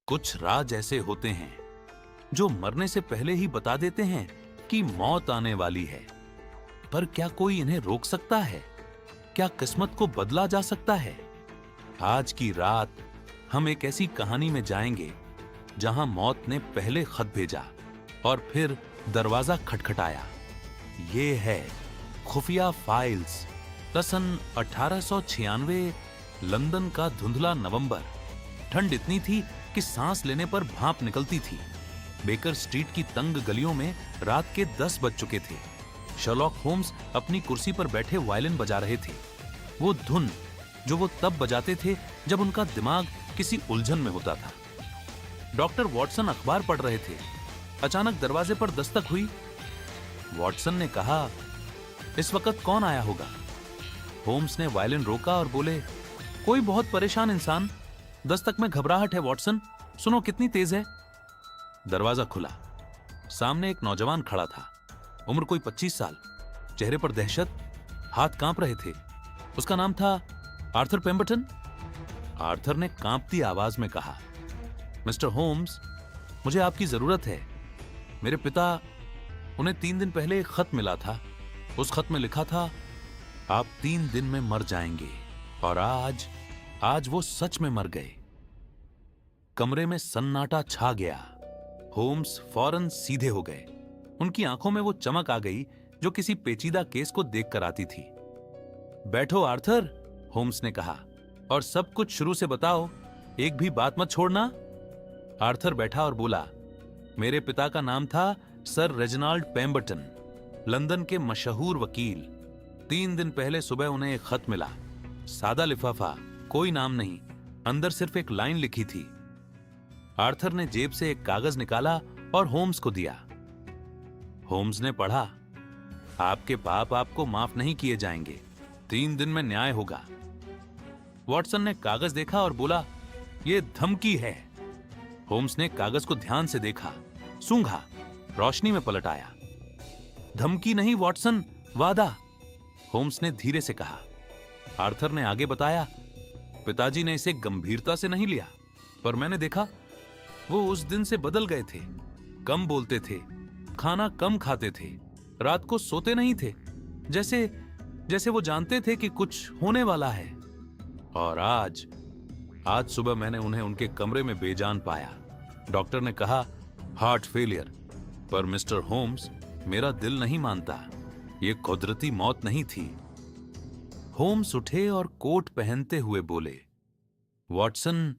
कुछ राज ऐसे होते हैं जो मरने से पहले ही बता देते हैं कि मौत आने वाली है। पर क्या कोई इन्हें रोक सकता है? क्या किस्मत को बदला जा सकता है? आज की रात हम एक ऐसी कहानी में जाएंगे जहां मौत ने पहले खत भेजा और फिर दरवाजा खटखटाया। ये है खुफिया फाइल्स का सन 1896 लंदन का धुंधला नवंबर। ठंड इतनी थी कि सांस लेने पर भाप निकलती थी। बेकर स्ट्रीट की तंग गलियों में रात के 10 बज चुके थे। शर्लॉक होम्स अपनी कुर्सी पर बैठे वायलिन बजा रहे थे, वो धुन जो वो तब बजाते थे जब उनका दिमाग किसी उलझन में होता था। डॉक्टर वॉटसन अखबार पढ़ रहे थे। अचानक दरवाजे पर दस्तक हुई। वॉटसन ने कहा, इस वक्त कौन आया होगा? होम्स ने वायलिन रोका और बोले, कोई बहुत परेशान इंसान। दस्तक में घबराहट है वॉटसन, सुनो कितनी तेज है। दरवाजा खुला। सामने एक नौजवान खड़ा था, उम्र कोई 25 साल, चेहरे पर दहशत, हाथ कांप रहे थे। उसका नाम था आर्थर पेम्बरटन। आर्थर ने कांपती आवाज में कहा, मिस्टर होम्स, मुझे आपकी जरूरत है। मेरे पिता, उन्हें 3 दिन पहले एक खत मिला था। उस खत में लिखा था, आप 3 दिन में मर जाएंगे। और आज वो सच में मर गए। कमरे में सन्नाटा छा गया। होम्स फौरन सीधे हो गए। उनकी आंखों में वो चमक आ गई जो किसी पेचीदा केस को देखकर आती थी। बैठो आर्थर, होम्स ने कहा, और सब कुछ शुरू से बताओ, एक भी बात मत छोड़ना। आर्थर बैठा और बोला, मेरे पिता का नाम था सर रेजिनाल्ड पेम्बरटन, लंदन के मशहूर वकील। 3 दिन पहले सुबह उन्हें एक खत मिला। सादा लिफाफा, कोई नाम नहीं, अंदर सिर्फ एक लाइन लिखी थी। आर्थर ने जेब से एक कागज निकाला और होम्स को दिया। होम्स ने पढ़ा, आपके पाप आपको माफ नहीं किए जाएंगे, 3 दिन में न्याय होगा। वॉटसन ने कागज देखा और बोला, यह धमकी है। होम्स ने कागज को ध्यान से देखा, सूंघा, रोशनी में पलट आया। धमकी नहीं वॉटसन, वादा, होम्स ने धीरे से कहा। आर्थर ने आगे बताया, पिताजी ने इसे गंभीरता से नहीं लिया, पर मैंने देखा वो उस दिन से बदल गए थे। कम बोलते थे, खाना कम खाते थे, रात को सोते नहीं थे, जैसे वो जानते थे कि कुछ होने वाला है। और आज सुबह मैंने उन्हें उनके कमरे में बेजान पाया। डॉक्टर ने कहा, हार्ट फेलियर। पर मिस्टर होम्स, मेरा दिल नहीं मानता, ये कुदरती मौत नहीं थी। होम्स उठे और कोट पहनते हुए बोले, वॉटसन,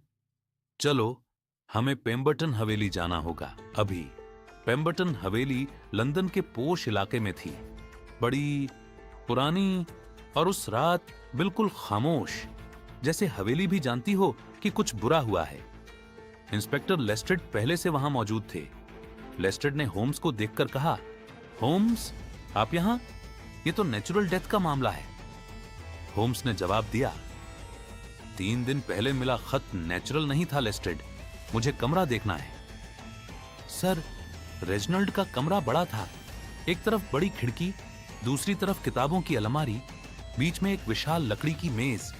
चलो हमें पेम्बरटन हवेली जाना होगा अभी। पेम्बरटन हवेली लंदन के पोश इलाके में थी, बड़ी पुरानी, और उस रात बिल्कुल खामोश, जैसे हवेली भी जानती हो कि कुछ बुरा हुआ है। इंस्पेक्टर लेस्ट्रेड पहले से वहां मौजूद थे। लेस्ट्रेड ने होम्स को देखकर कहा, होम्स, आप यहां? ये तो नेचुरल डेथ का मामला है। होम्स ने जवाब दिया, 3 दिन पहले मिला खत नेचुरल नहीं था लेस्ट्रेड, मुझे कमरा देखना है। सर, रेजिनाल्ड का कमरा बड़ा था। एक तरफ बड़ी खिड़की, दूसरी तरफ किताबों की अलमारी, बीच में एक विशाल लकड़ी की मेज।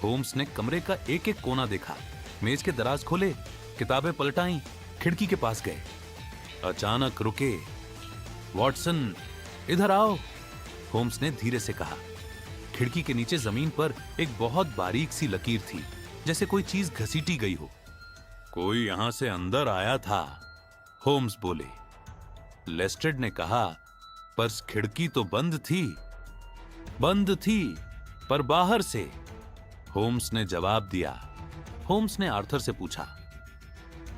होम्स ने कमरे का एक एक कोना देखा, मेज के दराज खोले, किताबें पलटाई, खिड़की के पास गए। अचानक रुके। वॉटसन, इधर आओ, होम्स ने धीरे से कहा। खिड़की के नीचे जमीन पर एक बहुत बारीक सी लकीर थी, जैसे कोई चीज घसीटी गई हो। कोई यहां से अंदर आया था, होम्स बोले। लेस्ट्रेड ने कहा, पर खिड़की तो बंद थी, पर बाहर से, होम्स ने जवाब दिया। होम्स ने आर्थर से पूछा,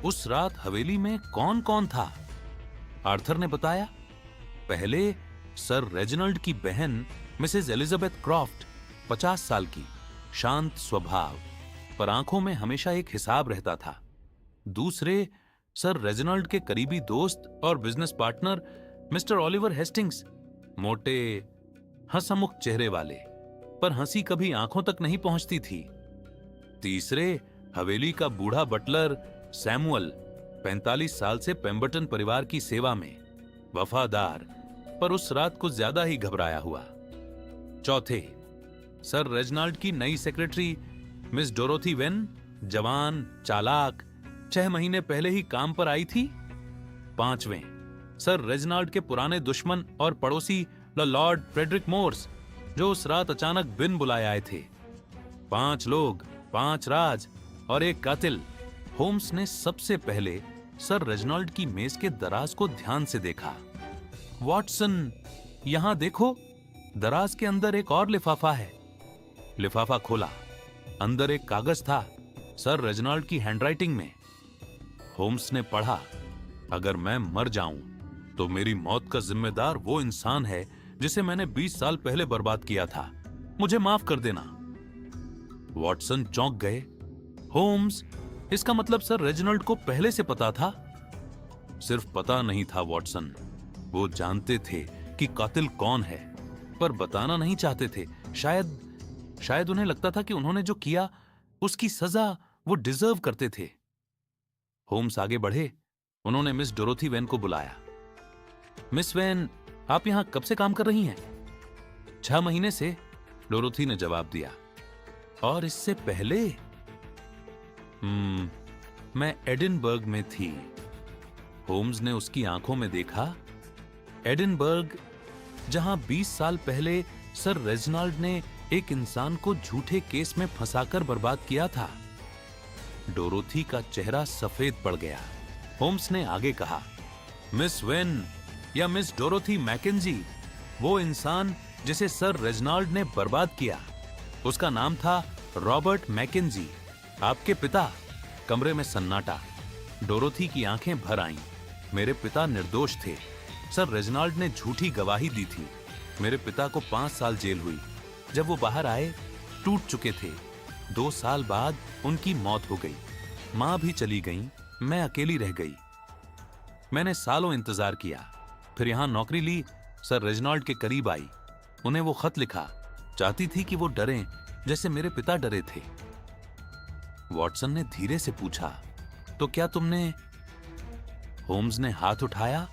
उस रात हवेली में कौन कौन था? आर्थर ने बताया, पहले सर रेजिनाल्ड की बहन मिसेस एलिजाबेथ क्रॉफ्ट, 50 साल की, शांत स्वभाव, पर आंखों में हमेशा एक हिसाब रहता था। दूसरे सर रेजिनाल्ड के करीबी दोस्त और business partner mister Oliver Hastings, मोटे, हंसमुख चेहरे वाले, पर हंसी कभी आंखों तक नहीं पहुंचती थी। तीसरे हवेली का बूढ़ा बटलर सैमुअल, 45 साल से पेम्बरटन परिवार की सेवा में, वफादार, पर उस रात को ज्यादा ही घबराया हुआ। चौथे सर रेजिनाल्ड की नई सेक्रेटरी मिस डोरोथी वेन, जवान, चालाक, 6 महीने पहले ही काम पर आई थी। 5वें, सर रेजिनाल्ड के पुराने दुश्मन और पड़ोसी लॉर्ड फ्रेडरिक मोर्स, जो उस रात अचानक बिन बुलाए आए थे। 5 लोग, 5 राज और एक कातिल। होम्स ने सबसे पहले सर रेजिनाल्ड की मेज के दराज को ध्यान से देखा। वॉटसन, यहां देखो, दराज के अंदर एक और लिफाफा है। लिफाफा खोला, अंदर एक कागज था, सर रेजिनाल्ड की हैंडराइटिंग में। होम्स ने पढ़ा, अगर मैं मर जाऊं तो मेरी मौत का जिम्मेदार वो इंसान है जिसे मैंने 20 साल पहले बर्बाद किया था। मुझे माफ कर देना। वॉटसन चौंक गए। होम्स, इसका मतलब सर रेजिनाल्ड को पहले से पता था? सिर्फ पता नहीं था वॉटसन, वो जानते थे कि कातिल कौन है, पर बताना नहीं चाहते थे। शायद उन्हें लगता था कि उन्होंने जो किया उसकी सजा वो डिजर्व करते थे। होम्स आगे बढ़े। उन्होंने मिस डोरोथी वेन को बुलाया। मिस वेन, आप यहां कब से काम कर रही हैं? 6 महीने से, डोरोथी ने जवाब दिया। और इससे पहले? मैं एडिनबर्ग में थी। होम्स ने उसकी आंखों में देखा। एडिनबर्ग, जहां 20 साल पहले सर रेजिनाल्ड ने एक इंसान को झूठे केस में फंसाकर बर्बाद किया था। डोरोथी का चेहरा सफेद पड़ गया। होम्स ने आगे कहा, मिस वेन या मिस डोरोथी मैकेंजी, वो इंसान जिसे सर रेजिनाल्ड ने बर्बाद किया, उसका नाम था रॉबर्ट मैकेंजी, आपके पिता। कमरे में सन्नाटा। डोरोथी की आंखें भर आईं। मेरे पिता निर्दोष थे। सर रेजिनाल्ड ने झूठी गवाही दी थी। मेरे पिता को 5 साल जेल हुई। जब वो बाहर आए, टूट चुके थे। 2 साल बाद उनकी मौत हो गई। मां भी चली गई, मैं अकेली रह गई। मैंने सालों इंतजार किया, फिर यहां नौकरी ली। सर रेजिनाल्ड के करीब आई, उन्हें वो खत लिखा। चाहती थी कि वो डरें जैसे मेरे पिता डरे थे। वॉटसन ने धीरे से पूछा, तो क्या तुमने? होम्स ने हाथ उठाया।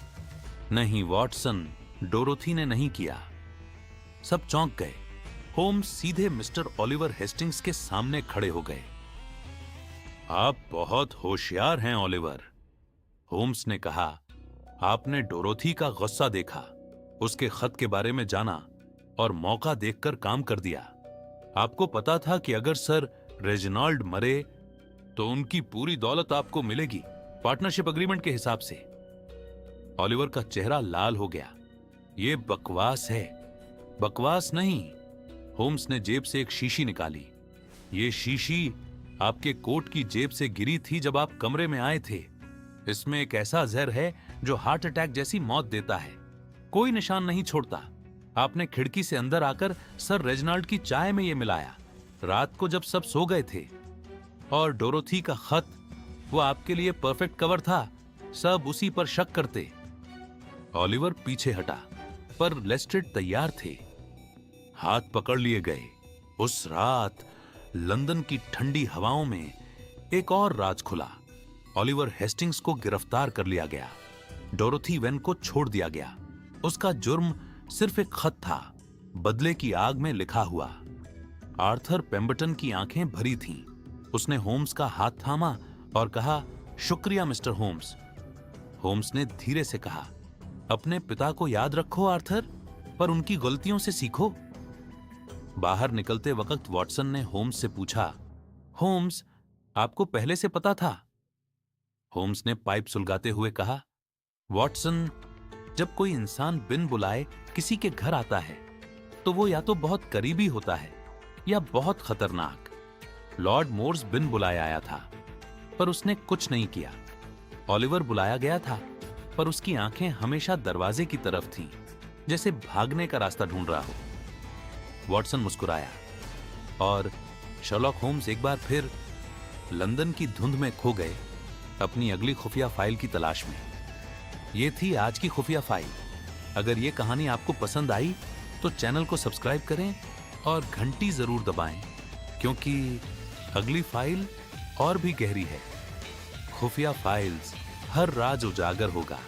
नहीं वॉटसन, डोरोथी ने नहीं किया। सब चौंक गए। होम्स सीधे मिस्टर ओलिवर हेस्टिंग्स के सामने खड़े हो गए। आप बहुत होशियार हैं ओलिवर, होम्स ने कहा। आपने डोरोथी का गुस्सा देखा, उसके खत के बारे में जाना और मौका देखकर काम कर दिया। आपको पता था कि अगर सर रेजिनाल्ड मरे तो उनकी पूरी दौलत आपको मिलेगी, पार्टनरशिप एग्रीमेंट के हिसाब से। ओलिवर का चेहरा लाल हो गया। यह बकवास है। बकवास नहीं। होम्स ने जेब से एक शीशी निकाली। यह शीशी आपके कोट की जेब से गिरी थी जब आप कमरे में आए थे। इसमें एक ऐसा जहर है जो हार्ट अटैक जैसी मौत देता है। कोई निशान नहीं छोड़ता। आपने खिड़की से अंदर आकर सर रेजिनाल्ड की चाय में यह मिलाया, रात को जब सब सो गए थे। और डोरोथी का खत, वो आपके लिए परफेक्ट कवर था। सब उसी पर शक करते। ओलिवर पीछे हटा, पर लेस्ट्रेड तैयार थे। हाथ पकड़ लिए गए। उस रात लंदन की ठंडी हवाओं में एक और राज खुला। ओलिवर हेस्टिंग्स को गिरफ्तार कर लिया गया। डोरोथी वेन को छोड़ दिया गया। उसका जुर्म सिर्फ एक खत था, बदले की आग में लिखा हुआ। आर्थर पेम्बरटन की आंखें भरी थीं। उसने होम्स का हाथ थामा और कहा, शुक्रिया मिस्टर होम्स। होम्स ने धीरे से कहा, अपने पिता को याद रखो आर्थर, पर उनकी गलतियों से सीखो। बाहर निकलते वक्त वॉटसन ने होम्स से पूछा, होम्स, आपको पहले से पता था? होम्स ने पाइप सुलगाते हुए कहा, वॉटसन, जब कोई इंसान बिन बुलाए किसी के घर आता है तो वो या तो बहुत करीबी होता है या बहुत खतरनाक। लॉर्ड मोर्स बिन बुलाए आया था, पर उसने कुछ नहीं किया। ओलिवर बुलाया गया था, पर उसकी आंखें हमेशा दरवाजे की तरफ थीं, जैसे भागने का रास्ता ढूंढ रहा हो। वॉटसन मुस्कुराया और शर्लॉक होम्स एक बार फिर लंदन की धुंध में खो गए, अपनी अगली खुफिया फाइल की तलाश में। ये थी आज की खुफिया फाइल। अगर ये कहानी आपको पसंद आई तो चैनल को सब्सक्राइब करें और घंटी जरूर दबाएं, क्योंकि अगली फाइल और भी गहरी है। खुफिया फाइल्स, हर राज उजागर होगा।